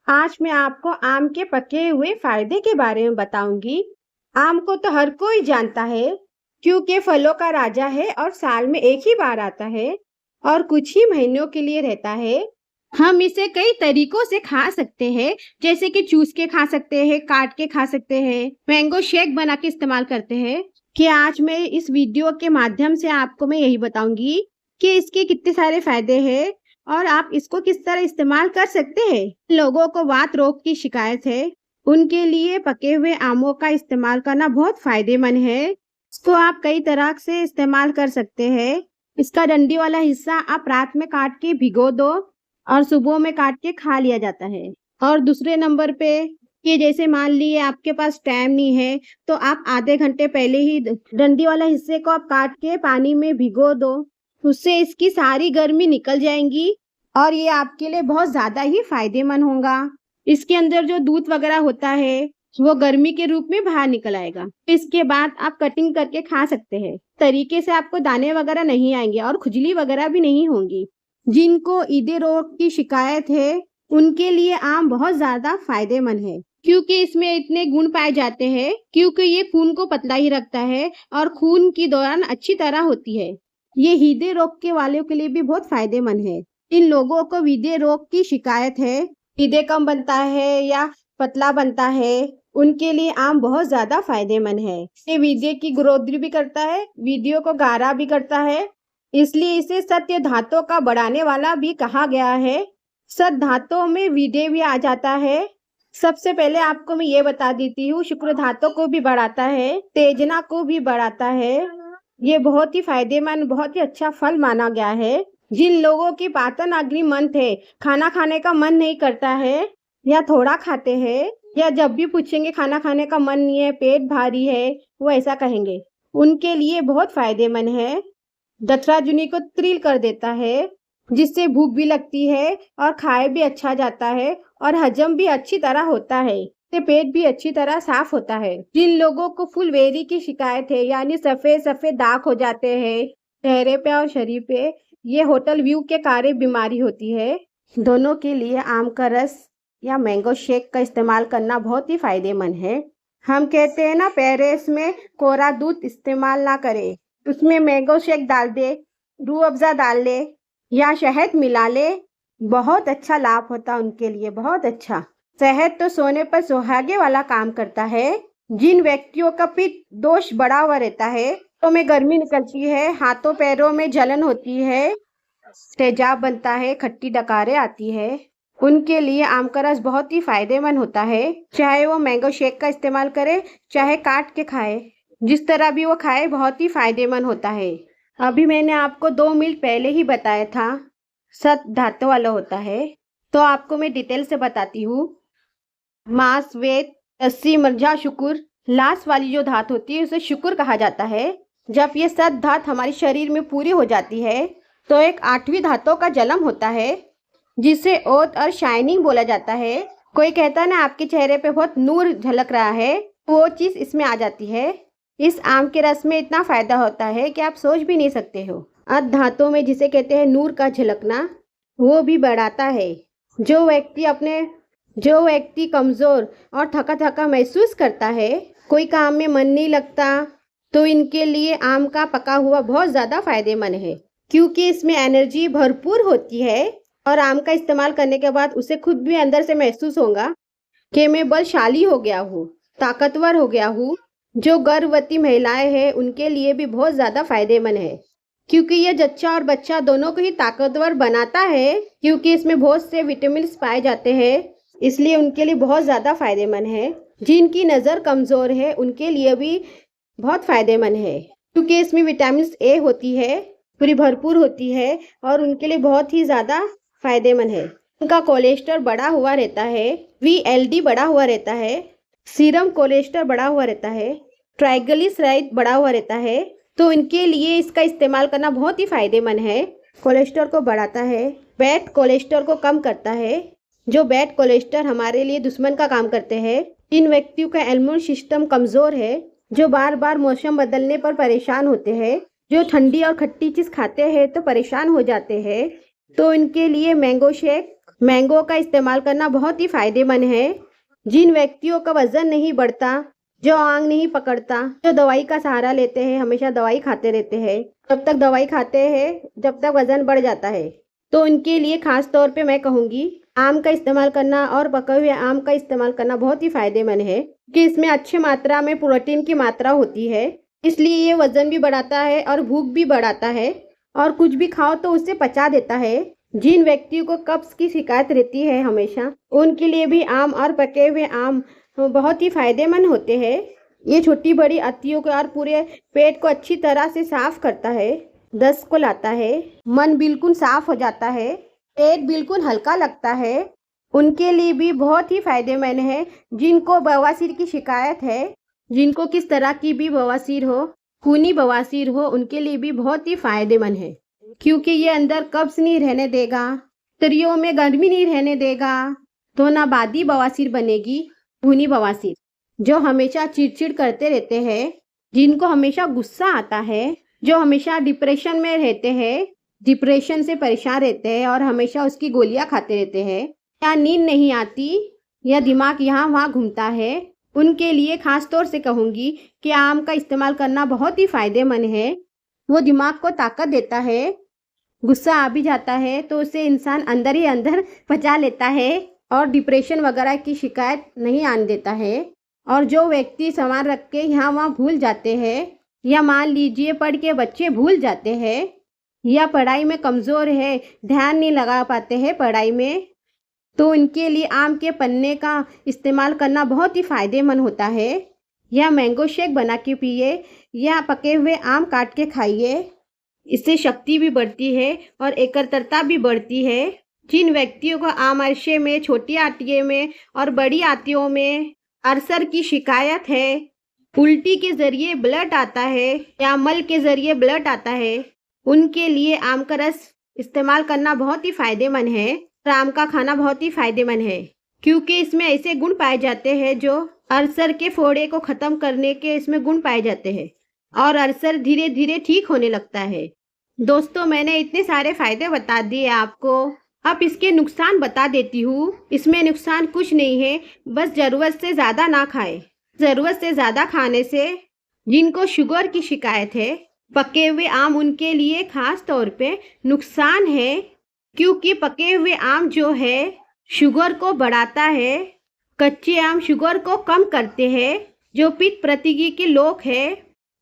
आज मैं आपको आम के पके हुए फायदे के बारे में बताऊंगी। आम को तो हर कोई जानता है, क्योंकि फलों का राजा है और साल में एक ही बार आता है और कुछ ही महीनों के लिए रहता है। हम इसे कई तरीकों से खा सकते हैं, जैसे कि चूस के खा सकते हैं, काट के खा सकते हैं, मैंगो शेक बना के इस्तेमाल करते हैं। कि आज मैं इस वीडियो के माध्यम से आपको मैं यही बताऊंगी कि इसके कितने सारे फायदे हैं और आप इसको किस तरह इस्तेमाल कर सकते हैं। लोगों को वात रोग की शिकायत है, उनके लिए पके हुए आमों का इस्तेमाल करना बहुत फायदेमंद है। इसको आप कई तरह से इस्तेमाल कर सकते हैं। इसका डंडी वाला हिस्सा आप रात में काट के भिगो दो और सुबह में काट के खा लिया जाता है। और दूसरे नंबर पे कि जैसे मान लिए आपके पास टाइम नहीं है, तो आप आधे घंटे पहले ही डंडी वाला हिस्से को आप काट के पानी में भिगो दो। उससे इसकी सारी गर्मी निकल जाएंगी और ये आपके लिए बहुत ज्यादा ही फायदेमंद होगा। इसके अंदर जो दूध वगैरह होता है वो गर्मी के रूप में बाहर निकल आएगा। इसके बाद आप कटिंग करके खा सकते हैं। तरीके से आपको दाने वगैरह नहीं आएंगे और खुजली वगैरह भी नहीं होंगी। जिनको ईदे रोग की शिकायत है उनके लिए आम बहुत ज्यादा फायदेमंद है, क्योंकि इसमें इतने गुण पाए जाते हैं, क्योंकि ये खून को पतला ही रखता है और खून की दौरान अच्छी तरह होती है। ये हृदय रोग के वालों के लिए भी बहुत फायदेमंद है। इन लोगों को हृदय रोग की शिकायत है, हृदय कम बनता है या पतला बनता है, उनके लिए आम बहुत ज्यादा फायदेमंद है। ये हृदय की ग्रोथ भी करता है, हृदय को गाढ़ा भी करता है, इसलिए इसे सत्य धातुओं का बढ़ाने वाला भी कहा गया है। सत्य धातुओं में हृदय भी आ जाता है। सबसे पहले आपको मैं ये बता देती हूँ, शुक्र धातु को भी बढ़ाता है, तेजना को भी बढ़ाता है। ये बहुत ही फायदेमंद, बहुत ही अच्छा फल माना गया है। जिन लोगों की पाचन अग्नि मंद है, खाना खाने का मन नहीं करता है या थोड़ा खाते हैं, या जब भी पूछेंगे खाना खाने का मन नहीं है, पेट भारी है, वो ऐसा कहेंगे, उनके लिए बहुत फायदेमंद है। दक्षराजुनी को त्रिल कर देता है, जिससे भूख भी लगती है और खाए भी अच्छा जाता है और हजम भी अच्छी तरह होता है, से पेट भी अच्छी तरह साफ होता है। जिन लोगों को फुलवेरी की शिकायत है, यानी सफेद सफेद दाग हो जाते हैं चेहरे पे और शरीर पे, ये होटल व्यू के कारण बीमारी होती है। दोनों के लिए आम का रस या मैंगो शेक का इस्तेमाल करना बहुत ही फायदेमंद है। हम कहते हैं ना, पेरेस में कोरा दूध इस्तेमाल ना करें, उसमें मैंगो शेक डाल दे, रूह अफ़ज़ा डाल ले या शहद मिला ले, बहुत अच्छा लाभ होता है उनके लिए, बहुत अच्छा। शहद तो सोने पर सुहागे वाला काम करता है। जिन व्यक्तियों का पित्त दोष बढ़ा हुआ रहता है, तो में गर्मी निकलती है, हाथों पैरों में जलन होती है, तेजाब बनता है, खट्टी डकारें आती है, उनके लिए आम का रस बहुत ही फायदेमंद होता है। चाहे वो मैंगो शेक का इस्तेमाल करे, चाहे काट के खाए, जिस तरह भी वो खाए, बहुत ही फायदेमंद होता है। अभी मैंने आपको 2 मिनट पहले ही बताया था, सत धातु वाला होता है, तो आपको मैं डिटेल से बताती हूँ। मांस, वेद, अस्सी, मज्जा, शुक्र, लास्ट वाली जो धात होती है उसे शुक्र कहा जाता है। जब ये सत धात हमारे शरीर में पूरी हो जाती है, तो एक 8वीं धातु का जन्म होता है, जिसे ओत और शाइनिंग बोला जाता है। कोई कहता है ना, आपके चेहरे पे बहुत नूर झलक रहा है, वो चीज इसमें आ जाती है। इस आम के रस में इतना फायदा होता है कि आप सोच भी नहीं सकते हो। अर्ध धातु में जिसे कहते हैं नूर का झलकना, वो भी बढ़ाता है। जो व्यक्ति कमजोर और थका थका महसूस करता है, कोई काम में मन नहीं लगता, तो इनके लिए आम का पका हुआ बहुत ज्यादा फायदेमंद है, क्योंकि इसमें एनर्जी भरपूर होती है और आम का इस्तेमाल करने के बाद उसे खुद भी अंदर से महसूस होगा कि मैं बलशाली हो गया हूँ, ताकतवर हो गया हूँ। जो गर्भवती महिलाएं हैं उनके लिए भी बहुत ज्यादा फायदेमंद है, क्योंकि यह जच्चा और बच्चा दोनों को ही ताकतवर बनाता है, क्योंकि इसमें बहुत से विटामिन पाए जाते हैं, इसलिए उनके लिए बहुत ज्यादा फायदेमंद है। जिनकी नज़र कमजोर है उनके लिए भी बहुत फायदेमंद है, क्योंकि इसमें विटामिन ए होती है, पूरी भरपूर होती है और उनके लिए बहुत ही ज्यादा फायदेमंद है। उनका कोलेस्ट्रॉल बढ़ा हुआ रहता है, VLD बढ़ा हुआ रहता है, सीरम कोलेस्ट्रॉल बढ़ा हुआ रहता है, ट्राइग्लिसराइड बढ़ा हुआ रहता है, तो इनके लिए इसका इस्तेमाल करना बहुत ही फायदेमंद है। कोलेस्ट्रॉल को बढ़ाता है, बैड कोलेस्ट्रॉल को कम करता है। जो बैड कोलेस्ट्रॉल हमारे लिए दुश्मन का काम करते हैं, इन व्यक्तियों का इम्यून सिस्टम कमजोर है, जो बार बार मौसम बदलने पर परेशान होते हैं, जो ठंडी और खट्टी चीज खाते हैं तो परेशान हो जाते हैं, तो इनके लिए मैंगो शेक मैंगो का इस्तेमाल करना बहुत ही फायदेमंद है। जिन व्यक्तियों का वजन नहीं बढ़ता, जो आंग नहीं पकड़ता, जो दवाई का सहारा लेते हैं, हमेशा दवाई खाते रहते हैं, जब तक दवाई खाते हैं जब तक वजन बढ़ जाता है, तो उनके लिए खास तौर पे मैं कहूँगी आम का इस्तेमाल करना और पके हुए आम का इस्तेमाल करना बहुत ही फायदेमंद है कि इसमें अच्छी मात्रा में प्रोटीन की मात्रा होती है। इसलिए ये वजन भी बढ़ाता है और भूख भी बढ़ाता है और कुछ भी खाओ तो उससे पचा देता है। जिन व्यक्तियों को कब्ज की शिकायत रहती है हमेशा, उनके लिए भी आम और पके हुए आम बहुत ही फायदेमंद होते हैं। ये छोटी बड़ी अतियों को और पूरे पेट को अच्छी तरह से साफ करता है, दस्त को लाता है, मन बिल्कुल साफ हो जाता है, पेट बिल्कुल हल्का लगता है। उनके लिए भी बहुत ही फायदेमंद है। जिनको बवासीर की शिकायत है, जिनको किस तरह की भी बवासीर हो, खूनी बवासीर हो, उनके लिए भी बहुत ही फायदेमंद है, क्योंकि ये अंदर कब्ज नहीं रहने देगा, शरीरों में गर्मी नहीं रहने देगा, तो ना बादी बवासीर बनेगी। खूनी बवासीर जो हमेशा चिड़चिड़ करते रहते हैं, जिनको हमेशा गुस्सा आता है, जो हमेशा डिप्रेशन में रहते हैं, डिप्रेशन से परेशान रहते हैं और हमेशा उसकी गोलियां खाते रहते हैं, या नींद नहीं आती या दिमाग यहाँ वहाँ घूमता है, उनके लिए खास तौर से कहूँगी कि आम का इस्तेमाल करना बहुत ही फायदेमंद है। वो दिमाग को ताकत देता है। गुस्सा आ भी जाता है तो उसे इंसान अंदर ही अंदर पचा लेता है और डिप्रेशन वगैरह की शिकायत नहीं आने देता है। और जो व्यक्ति सामान रख के यहाँ वहाँ भूल जाते हैं, या मान लीजिए पढ़ के बच्चे भूल जाते हैं, या पढ़ाई में कमज़ोर है, ध्यान नहीं लगा पाते हैं पढ़ाई में, तो उनके लिए आम के पन्ने का इस्तेमाल करना बहुत ही फायदेमंद होता है। या मैंगो शेक बना के पिए या पके हुए आम काट के खाइए। इससे शक्ति भी बढ़ती है और एकाग्रता भी बढ़ती है। जिन व्यक्तियों को आमाशय में, छोटी आंतियों में और बड़ी आंतियों में अल्सर की शिकायत है, उल्टी के जरिए ब्लड आता है या मल के जरिए ब्लड आता है, उनके लिए आम का रस इस्तेमाल करना बहुत ही फायदेमंद है। और आम का खाना बहुत ही फायदेमंद है, क्योंकि इसमें ऐसे गुण पाए जाते हैं जो अल्सर के फोड़े को ख़त्म करने के इसमें गुण पाए जाते हैं और अल्सर धीरे धीरे ठीक होने लगता है। दोस्तों, मैंने इतने सारे फायदे बता दिए आपको, अब इसके नुकसान बता देती हूँ। इसमें नुकसान कुछ नहीं है, बस ज़रूरत से ज़्यादा ना खाएं। ज़रूरत से ज़्यादा खाने से जिनको शुगर की शिकायत है, पके हुए आम उनके लिए खास तौर पे नुकसान है, क्योंकि पके हुए आम जो है शुगर को बढ़ाता है। कच्चे आम शुगर को कम करते हैं। जो पित्त प्रतिगी के लोग हैं,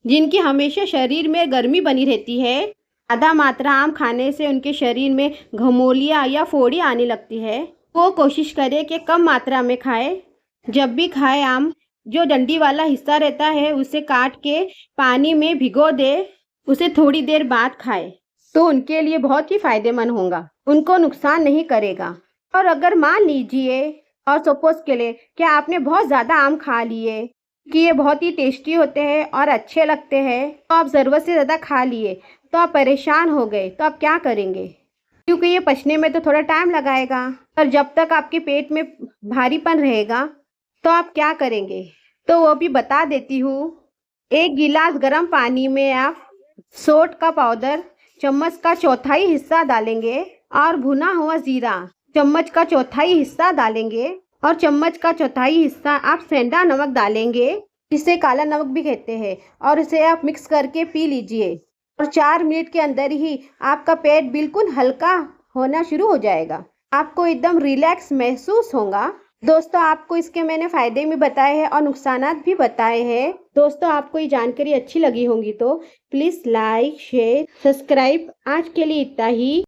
जिनकी हमेशा शरीर में गर्मी बनी रहती है, ज़्यादा मात्रा आम खाने से उनके शरीर में घमौलियाँ या फोड़ी आने लगती है। वो कोशिश करें कि कम मात्रा में खाए। जब भी खाए आम, जो डंडी वाला हिस्सा रहता है उसे काट के पानी में भिगो दे, उसे थोड़ी देर बाद खाए, तो उनके लिए बहुत ही फायदेमंद होगा, उनको नुकसान नहीं करेगा। और अगर मान लीजिए और सपोज के लिए कि आपने बहुत ज़्यादा आम खा लिए, कि ये बहुत ही टेस्टी होते हैं और अच्छे लगते हैं, तो आप ज़रूरत से ज़्यादा खा लिए, तो आप परेशान हो गए, तो आप क्या करेंगे? क्योंकि ये पचने में तो थोड़ा टाइम लगाएगा और जब तक आपके पेट में भारीपन रहेगा, तो आप क्या करेंगे? तो वो भी बता देती हूँ। 1 गिलास गर्म पानी में आप सोंठ का पाउडर चम्मच का चौथाई हिस्सा डालेंगे और भुना हुआ जीरा चम्मच का चौथाई हिस्सा डालेंगे और चम्मच का चौथाई हिस्सा आप सेंधा नमक डालेंगे, जिसे काला नमक भी कहते हैं, और इसे आप मिक्स करके पी लीजिए। और 4 मिनट के अंदर ही आपका पेट बिल्कुल हल्का होना शुरू हो जाएगा। आपको एकदम रिलैक्स महसूस होगा। दोस्तों, आपको इसके मैंने फ़ायदे भी बताए हैं और नुकसानात भी बताए हैं। दोस्तों, आपको ये जानकारी अच्छी लगी होंगी तो प्लीज़ लाइक, शेयर, सब्सक्राइब। आज के लिए इतना ही।